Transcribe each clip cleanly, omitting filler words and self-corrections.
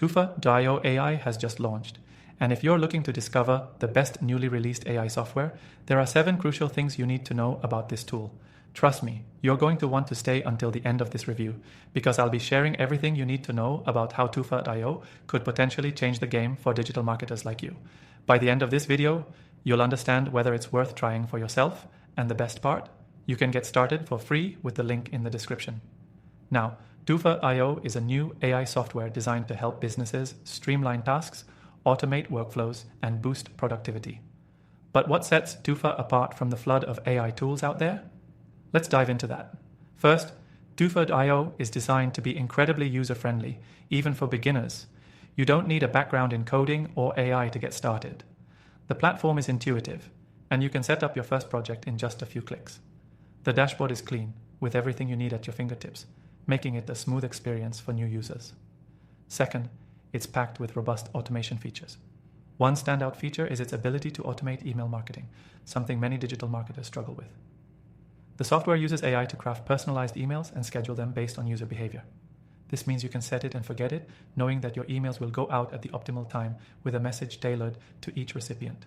Tufa.io AI has just launched, and if you're looking to discover the best newly released AI software, there are 7 crucial things you need to know about this tool. Trust me, you're going to want to stay until the end of this review, because I'll be sharing everything you need to know about how Tufa.io could potentially change the game for digital marketers like you. By the end of this video, you'll understand whether it's worth trying for yourself, and the best part, you can get started for free with the link in the description. Now, Tufa.io is a new AI software designed to help businesses streamline tasks, automate workflows, and boost productivity. But what sets Tufa apart from the flood of AI tools out there? Let's dive into that. First, Tufa.io is designed to be incredibly user-friendly, even for beginners. You don't need a background in coding or AI to get started. The platform is intuitive, and you can set up your first project in just a few clicks. The dashboard is clean, with everything you need at your fingertips, making it a smooth experience for new users. Second, it's packed with robust automation features. One standout feature is its ability to automate email marketing, something many digital marketers struggle with. The software uses AI to craft personalized emails and schedule them based on user behavior. This means you can set it and forget it, knowing that your emails will go out at the optimal time with a message tailored to each recipient.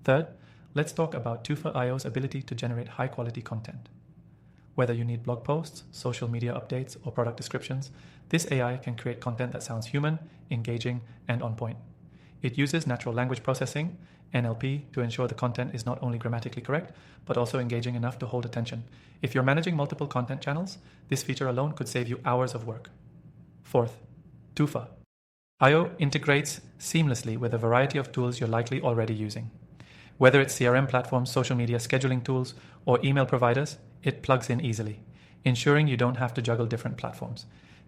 Third, let's talk about Tufa.io's ability to generate high-quality content. Whether you need blog posts, social media updates, or product descriptions, this AI can create content that sounds human, engaging, and on point. It uses natural language processing, NLP, to ensure the content is not only grammatically correct, but also engaging enough to hold attention. If you're managing multiple content channels, this feature alone could save you hours of work. Fourth, Tufa.io integrates seamlessly with a variety of tools you're likely already using. Whether it's CRM platforms, social media scheduling tools, or email providers, it plugs in easily, ensuring you don't have to juggle different platforms.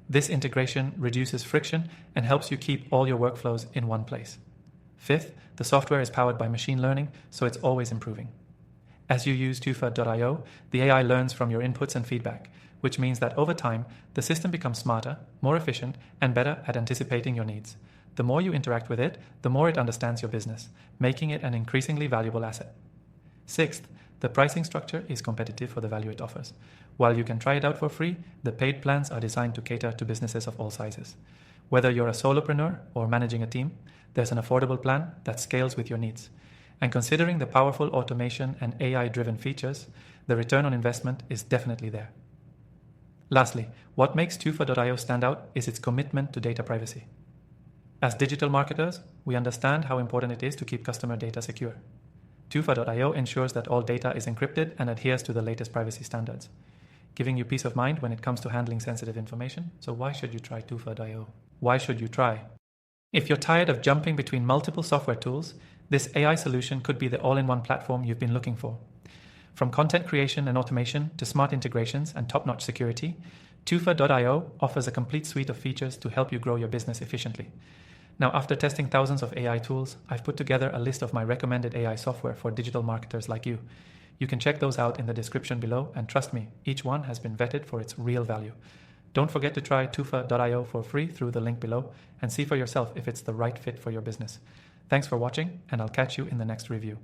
This integration reduces friction and helps you keep all your workflows in one place. Fifth, the software is powered by machine learning, so it's always improving. As you use Tufa.io, the AI learns from your inputs and feedback, which means that over time, the system becomes smarter, more efficient, and better at anticipating your needs. The more you interact with it, the more it understands your business, making it an increasingly valuable asset. Sixth, the pricing structure is competitive for the value it offers. While you can try it out for free, the paid plans are designed to cater to businesses of all sizes. Whether you're a solopreneur or managing a team, there's an affordable plan that scales with your needs. And considering the powerful automation and AI-driven features, the return on investment is definitely there. Lastly, what makes Tufa.io stand out is its commitment to data privacy. As digital marketers, we understand how important it is to keep customer data secure. Tufa.io ensures that all data is encrypted and adheres to the latest privacy standards, giving you peace of mind when it comes to handling sensitive information. So why should you try Tufa.io? Why should you try? If you're tired of jumping between multiple software tools, this AI solution could be the all-in-one platform you've been looking for. From content creation and automation to smart integrations and top-notch security, Tufa.io offers a complete suite of features to help you grow your business efficiently. Now, after testing thousands of AI tools, I've put together a list of my recommended AI software for digital marketers like you. You can check those out in the description below, and trust me, each one has been vetted for its real value. Don't forget to try Tufa.io for free through the link below and see for yourself if it's the right fit for your business. Thanks for watching, and I'll catch you in the next review.